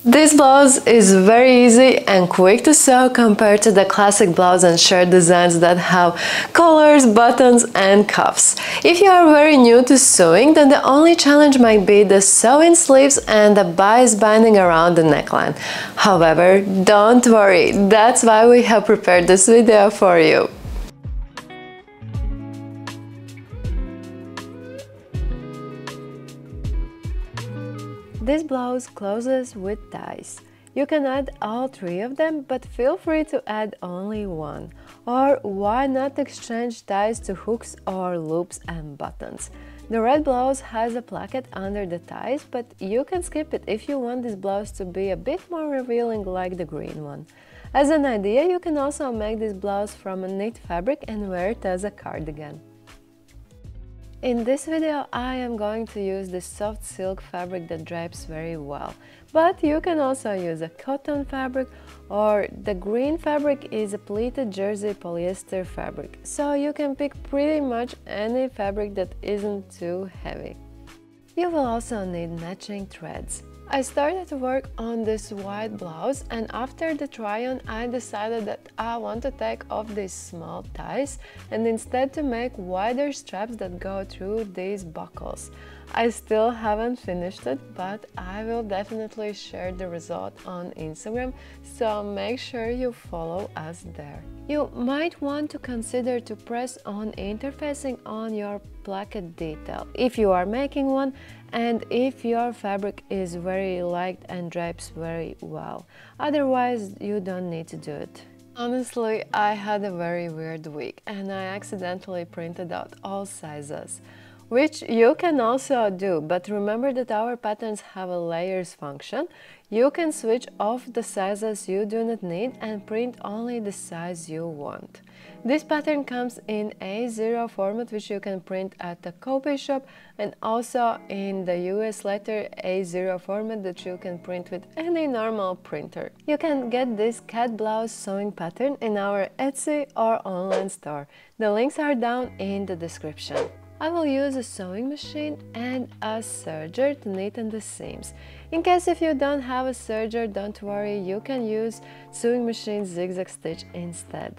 This blouse is very easy and quick to sew compared to the classic blouse and shirt designs that have collars, buttons and cuffs. If you are very new to sewing, then the only challenge might be the sewing sleeves and the bias binding around the neckline. However, don't worry, that's why we have prepared this video for you. This blouse closes with ties. You can add all three of them, but feel free to add only one. Or why not exchange ties to hooks or loops and buttons? The red blouse has a placket under the ties, but you can skip it if you want this blouse to be a bit more revealing like the green one. As an idea, you can also make this blouse from a knit fabric and wear it as a cardigan. In this video, I am going to use this soft silk fabric that drapes very well, but you can also use a cotton fabric, or the green fabric is a pleated jersey polyester fabric, so you can pick pretty much any fabric that isn't too heavy. You will also need matching threads. I started to work on this white blouse, and after the try-on I decided that I want to take off these small ties and instead to make wider straps that go through these buckles. I still haven't finished it, but I will definitely share the result on Instagram, so make sure you follow us there. You might want to consider to press on interfacing on your placket detail if you are making one and if your fabric is very light and drapes very well. Otherwise, you don't need to do it. Honestly, I had a very weird week and I accidentally printed out all sizes, which you can also do, but remember that our patterns have a layers function. You can switch off the sizes you do not need and print only the size you want. This pattern comes in A0 format, which you can print at a copy shop, and also in the US letter A0 format that you can print with any normal printer. You can get this cat blouse sewing pattern in our Etsy or online store. The links are down in the description. I will use a sewing machine and a serger to knit in the seams. In case if you don't have a serger, don't worry, you can use sewing machine zigzag stitch instead.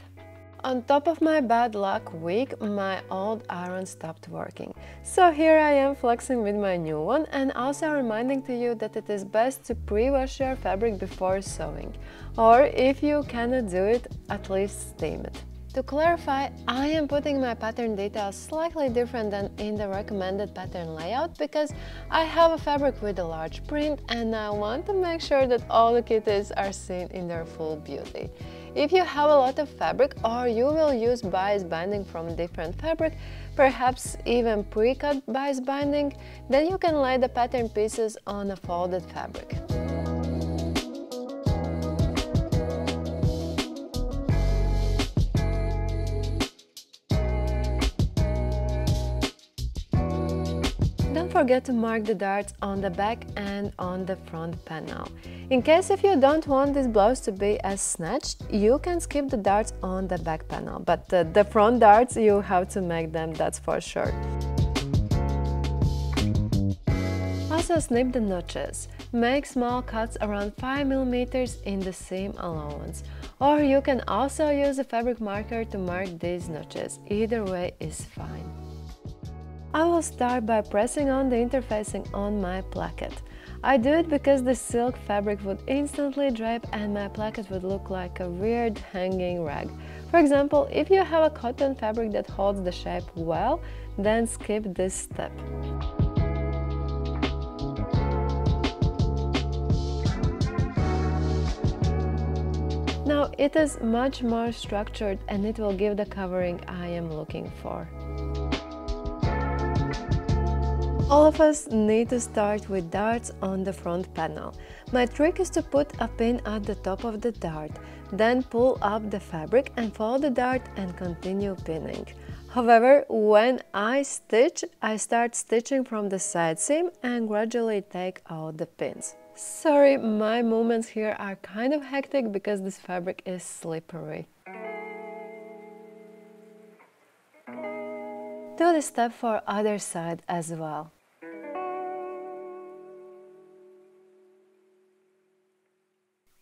On top of my bad luck week, my old iron stopped working. So here I am flexing with my new one and also reminding to you that it is best to pre-wash your fabric before sewing. Or if you cannot do it, at least steam it. To clarify, I am putting my pattern details slightly different than in the recommended pattern layout because I have a fabric with a large print and I want to make sure that all the kitties are seen in their full beauty. If you have a lot of fabric or you will use bias binding from different fabric, perhaps even pre-cut bias binding, then you can lay the pattern pieces on a folded fabric. Don't forget to mark the darts on the back and on the front panel. In case if you don't want this blouse to be as snatched, you can skip the darts on the back panel, but the front darts you have to make them, that's for sure. Also snip the notches. Make small cuts around 5 mm in the seam allowance. Or you can also use a fabric marker to mark these notches. Either way is fine. I will start by pressing on the interfacing on my placket. I do it because the silk fabric would instantly drape and my placket would look like a weird hanging rag. For example, if you have a cotton fabric that holds the shape well, then skip this step. Now it is much more structured and it will give the covering I am looking for. All of us need to start with darts on the front panel. My trick is to put a pin at the top of the dart, then pull up the fabric and follow the dart and continue pinning. However, when I stitch, I start stitching from the side seam and gradually take out the pins. Sorry, my movements here are kind of hectic because this fabric is slippery. Do the step for other side as well.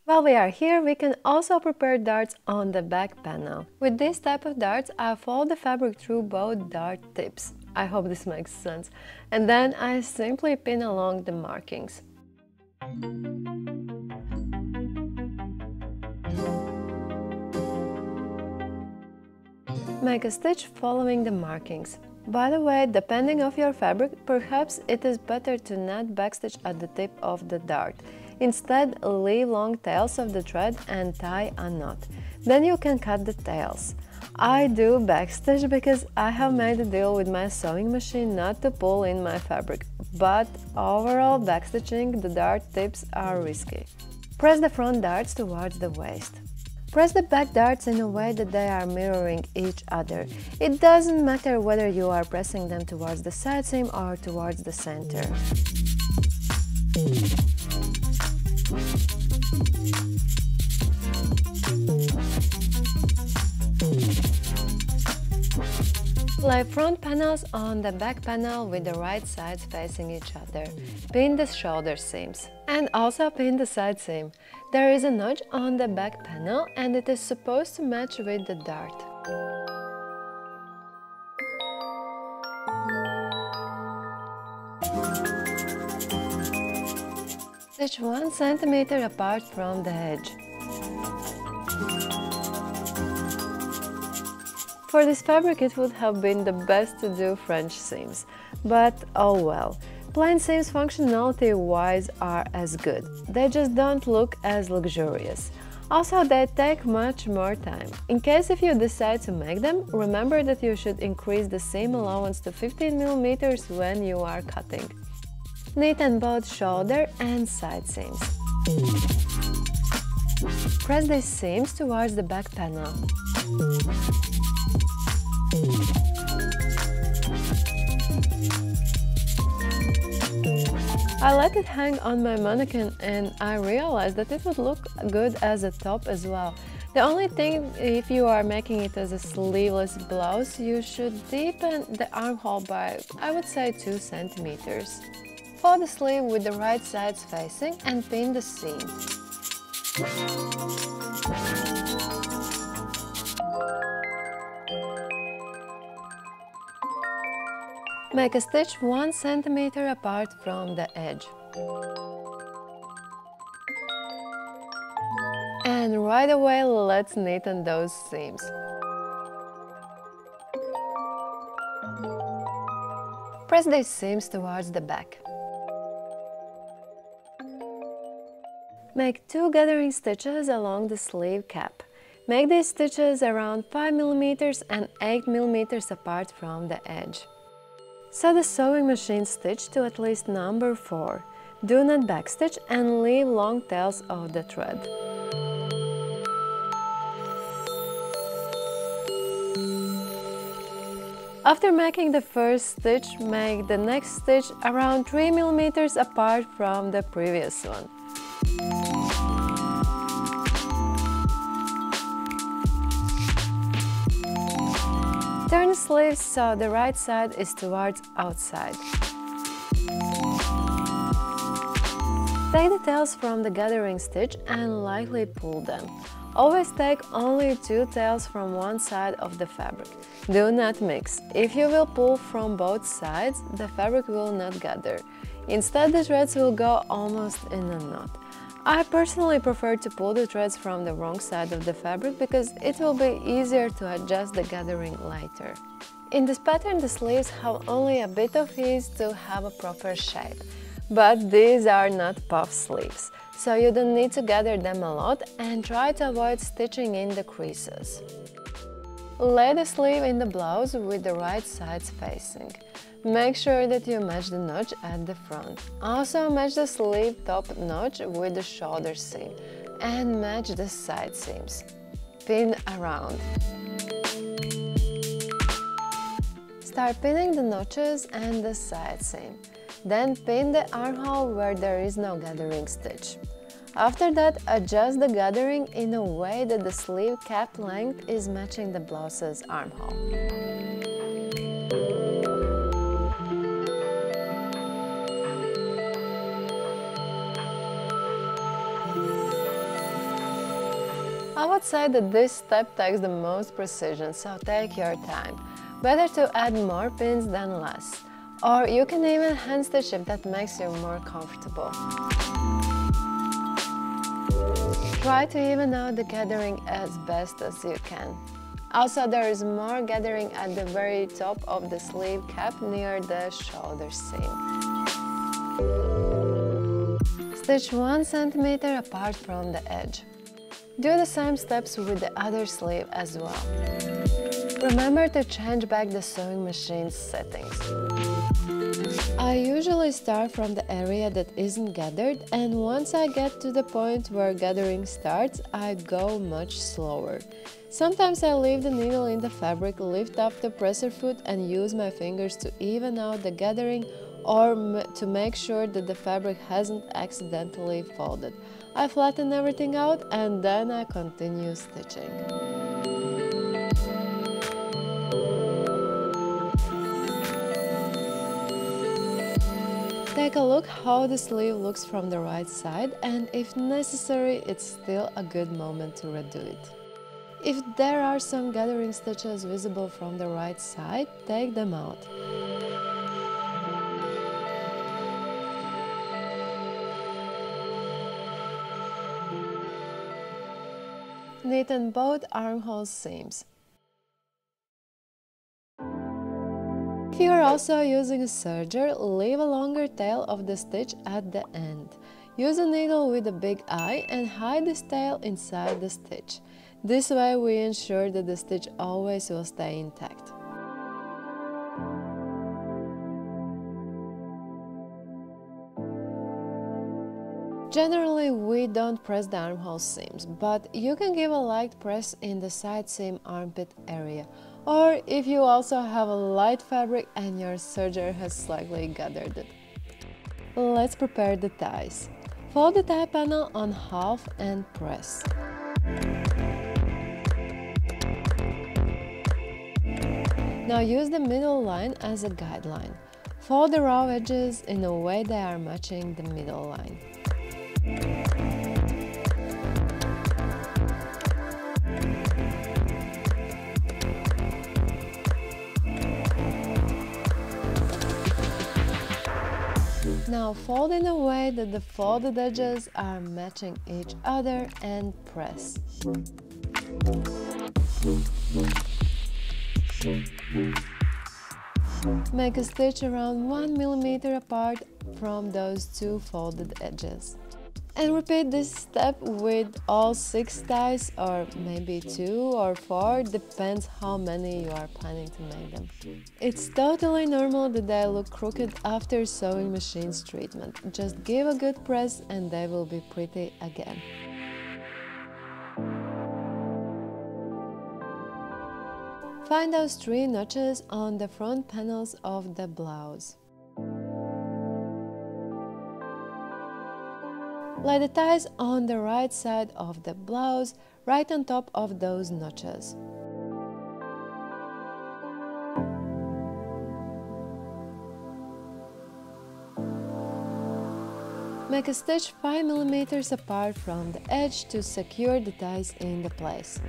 While we are here, we can also prepare darts on the back panel. With this type of darts, I fold the fabric through both dart tips. I hope this makes sense. And then I simply pin along the markings. Make a stitch following the markings. By the way, depending on your fabric, perhaps it is better to not backstitch at the tip of the dart. Instead, leave long tails of the thread and tie a knot. Then you can cut the tails. I do backstitch because I have made a deal with my sewing machine not to pull in my fabric, but overall backstitching the dart tips are risky. Press the front darts towards the waist. Press the back darts in a way that they are mirroring each other. It doesn't matter whether you are pressing them towards the side seam or towards the center. Lay front panels on the back panel with the right sides facing each other. Pin the shoulder seams and also pin the side seam. There is a notch on the back panel and it is supposed to match with the dart. Stitch 1 cm apart from the edge. For this fabric it would have been the best to do French seams, but oh well. Plain seams functionality-wise are as good, they just don't look as luxurious. Also, they take much more time. In case if you decide to make them, remember that you should increase the seam allowance to 15 mm when you are cutting. Knit on both shoulder and side seams. Press these seams towards the back panel. I let it hang on my mannequin and I realized that it would look good as a top as well. The only thing, if you are making it as a sleeveless blouse, you should deepen the armhole by, I would say, 2 cm. Fold the sleeve with the right sides facing and pin the seam. Make a stitch 1 cm apart from the edge. And right away let's knit on those seams. Press these seams towards the back. Make 2 gathering stitches along the sleeve cap. Make these stitches around 5 mm and 8 mm apart from the edge. Sew the sewing machine stitch to at least number 4. Do not backstitch and leave long tails of the thread. After making the first stitch, make the next stitch around 3 mm apart from the previous one. Turn the sleeves so the right side is towards outside. Take the tails from the gathering stitch and lightly pull them. Always take only 2 tails from one side of the fabric. Do not mix. If you will pull from both sides, the fabric will not gather. Instead, the threads will go almost in a knot. I personally prefer to pull the threads from the wrong side of the fabric because it will be easier to adjust the gathering later. In this pattern, the sleeves have only a bit of ease to have a proper shape. But these are not puff sleeves, so you don't need to gather them a lot and try to avoid stitching in the creases. Lay the sleeve in the blouse with the right sides facing. Make sure that you match the notch at the front. Also match the sleeve top notch with the shoulder seam and match the side seams. Pin around. Start pinning the notches and the side seam. Then pin the armhole where there is no gathering stitch. After that, adjust the gathering in a way that the sleeve cap length is matching the blouse's armhole. I would say that this step takes the most precision, so take your time. Better to add more pins than less. Or you can even hand stitch if that makes you more comfortable. Try to even out the gathering as best as you can. Also, there is more gathering at the very top of the sleeve cap near the shoulder seam. Stitch 1 cm apart from the edge. Do the same steps with the other sleeve as well. Remember to change back the sewing machine's settings. I usually start from the area that isn't gathered, and once I get to the point where gathering starts, I go much slower. Sometimes I leave the needle in the fabric, lift up the presser foot and use my fingers to even out the gathering or to make sure that the fabric hasn't accidentally folded. I flatten everything out and then I continue stitching. Take a look how the sleeve looks from the right side, and if necessary, it's still a good moment to redo it. If there are some gathering stitches visible from the right side, take them out. Neaten both armhole seams. If you are also using a serger, leave a longer tail of the stitch at the end. Use a needle with a big eye and hide this tail inside the stitch. This way we ensure that the stitch always will stay intact. Generally, we don't press the armhole seams, but you can give a light press in the side seam armpit area, or if you also have a light fabric and your serger has slightly gathered it. Let's prepare the ties. Fold the tie panel on half and press. Now use the middle line as a guideline. Fold the raw edges in a way they are matching the middle line. Now fold in a way that the folded edges are matching each other and press. Make a stitch around 1 mm apart from those two folded edges. And repeat this step with all 6 ties, or maybe 2 or 4, depends how many you are planning to make them. It's totally normal that they look crooked after sewing machine's treatment. Just give a good press and they will be pretty again. Find those 3 notches on the front panels of the blouse. Lay the ties on the right side of the blouse, right on top of those notches. Make a stitch 5 mm apart from the edge to secure the ties in the place.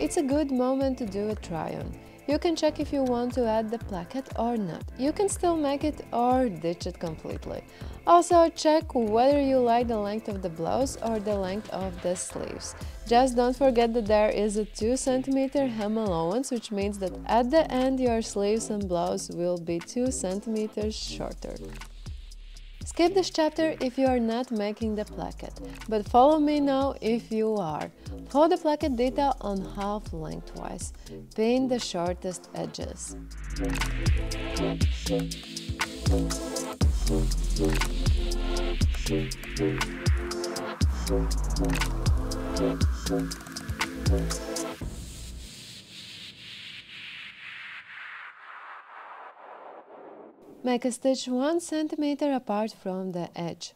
It's a good moment to do a try-on. You can check if you want to add the placket or not. You can still make it or ditch it completely. Also check whether you like the length of the blouse or the length of the sleeves. Just don't forget that there is a 2 cm hem allowance, which means that at the end your sleeves and blouse will be 2 cm shorter. Skip this chapter if you are not making the placket, but follow me now if you are. Fold the placket detail on half lengthwise. Pin the shortest edges. Make a stitch 1 cm apart from the edge.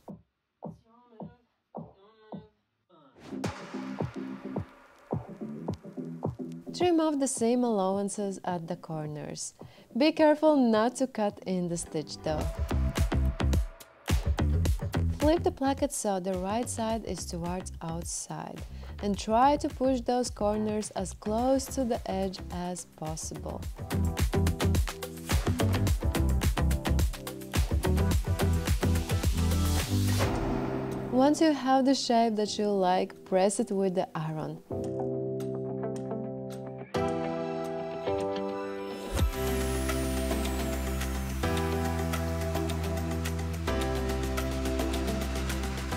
Trim off the seam allowances at the corners. Be careful not to cut in the stitch though. Flip the placket so the right side is towards outside and try to push those corners as close to the edge as possible. Once you have the shape that you like, press it with the iron.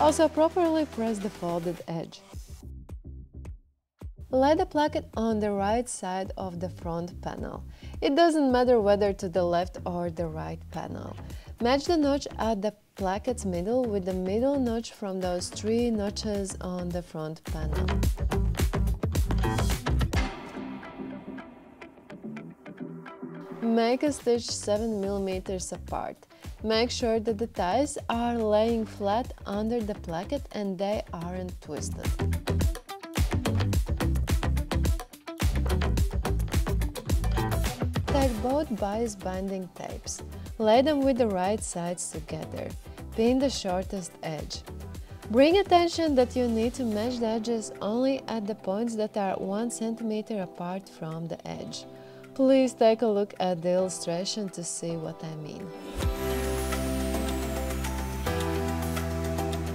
Also properly press the folded edge. Lay the placket on the right side of the front panel. It doesn't matter whether to the left or the right panel. Match the notch at the placket's middle with the middle notch from those 3 notches on the front panel. Make a stitch 7 mm apart. Make sure that the ties are laying flat under the placket and they aren't twisted. Take both bias binding tapes. Lay them with the right sides together. Pin the shortest edge. Bring attention that you need to match the edges only at the points that are 1 cm apart from the edge. Please take a look at the illustration to see what I mean.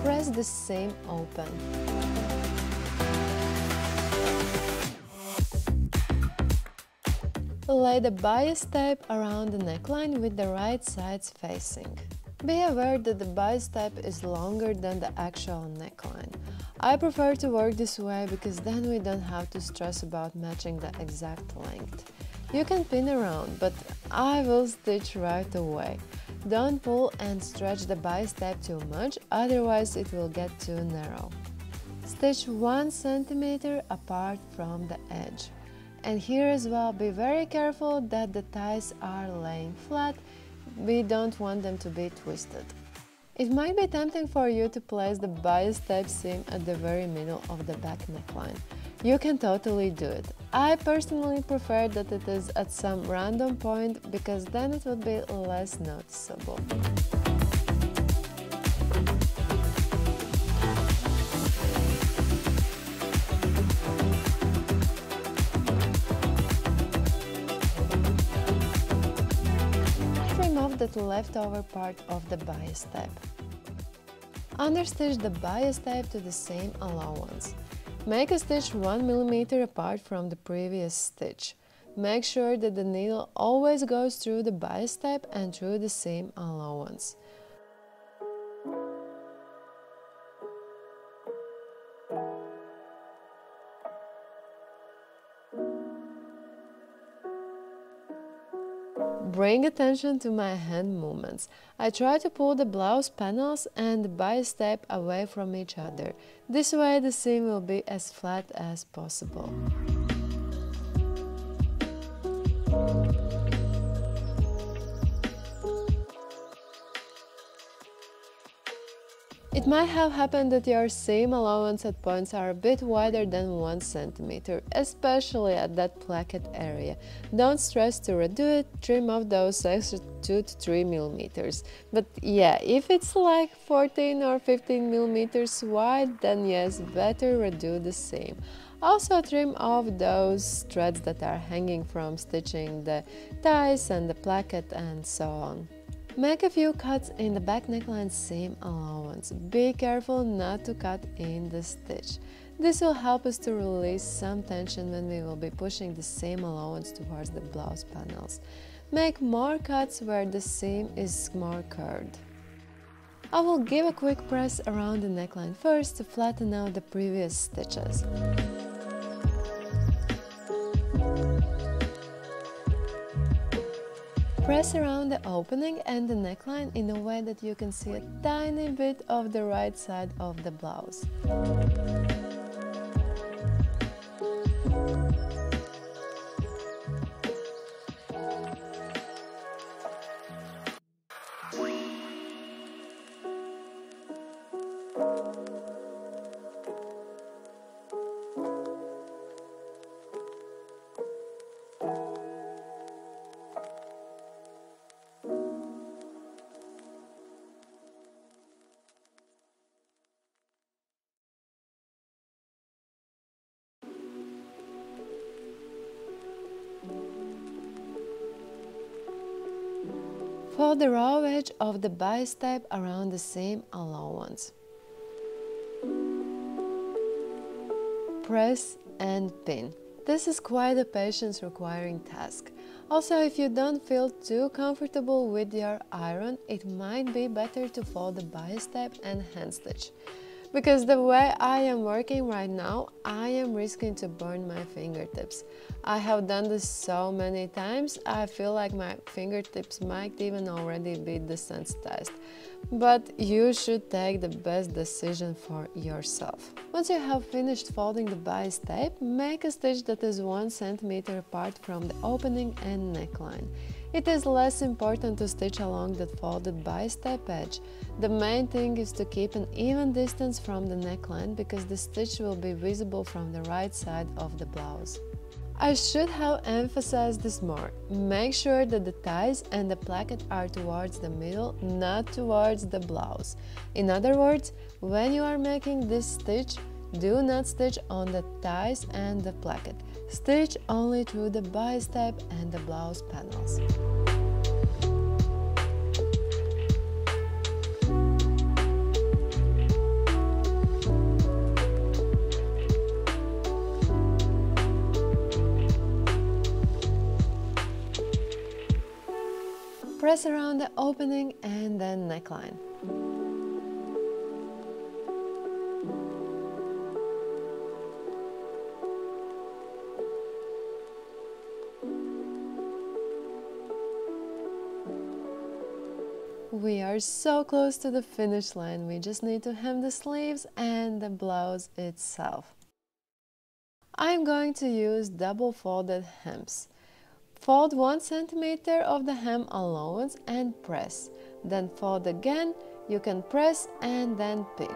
Press the seam open. Lay the bias tape around the neckline with the right sides facing. Be aware that the bias tape is longer than the actual neckline. I prefer to work this way because then we don't have to stress about matching the exact length. You can pin around, but I will stitch right away. Don't pull and stretch the bias tape too much, otherwise it will get too narrow. Stitch 1 cm apart from the edge. And here as well, be very careful that the ties are laying flat. We don't want them to be twisted. It might be tempting for you to place the bias tape seam at the very middle of the back neckline. You can totally do it. I personally prefer that it is at some random point because then it would be less noticeable. Trim off that leftover part of the bias tape. Understitch the bias tape to the seam allowance. Make a stitch 1 mm apart from the previous stitch. Make sure that the needle always goes through the bias tape and through the seam allowance. Bring attention to my hand movements. I try to pull the blouse panels and the bias tape away from each other. This way the seam will be as flat as possible. It might have happened that your seam allowance at points are a bit wider than 1 cm, especially at that placket area. Don't stress to redo it, trim off those extra 2 to 3 mm. But yeah, if it's like 14 or 15 mm wide, then yes, better redo the seam. Also trim off those threads that are hanging from stitching the ties and the placket and so on. Make a few cuts in the back neckline seam allowance. Be careful not to cut in the stitch. This will help us to release some tension when we will be pushing the seam allowance towards the blouse panels. Make more cuts where the seam is more curved. I will give a quick press around the neckline first to flatten out the previous stitches. Press around the opening and the neckline in a way that you can see a tiny bit of the right side of the blouse. Fold the raw edge of the bias tape around the seam allowance. Press and pin. This is quite a patience-requiring task. Also, if you don't feel too comfortable with your iron, it might be better to fold the bias tape and hand stitch. Because the way I am working right now, I am risking to burn my fingertips. I have done this so many times, I feel like my fingertips might even already be desensitized. But you should take the best decision for yourself. Once you have finished folding the bias tape, make a stitch that is 1 cm apart from the opening and neckline. It is less important to stitch along that folded bias tape edge. The main thing is to keep an even distance from the neckline because the stitch will be visible from the right side of the blouse. I should have emphasized this more. Make sure that the ties and the placket are towards the middle, not towards the blouse. In other words, when you are making this stitch, do not stitch on the ties and the placket. Stitch only through the bias tape and the blouse panels. Press around the opening and then neckline. We are so close to the finish line, we just need to hem the sleeves and the blouse itself. I'm going to use double folded hems. Fold 1 cm of the hem allowance and press. Then fold again, you can press and then pin.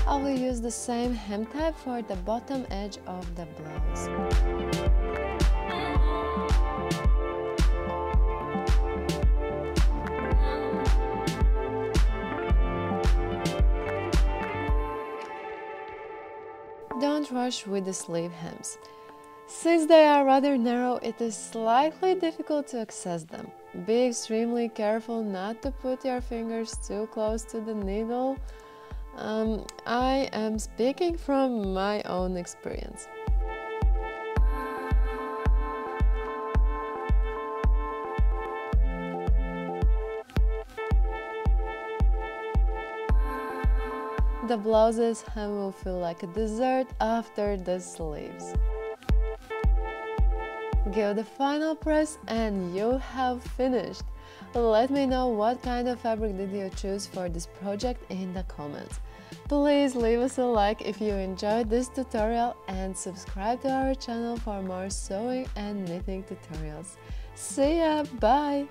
I will use the same hem type for the bottom edge of the blouse. Don't rush with the sleeve hems. Since they are rather narrow, it is slightly difficult to access them. Be extremely careful not to put your fingers too close to the needle. I am speaking from my own experience. The blouse's hem will feel like a dessert after the sleeves. Give the final press and you have finished. Let me know what kind of fabric did you choose for this project in the comments. Please leave us a like if you enjoyed this tutorial and subscribe to our channel for more sewing and knitting tutorials. See ya! Bye!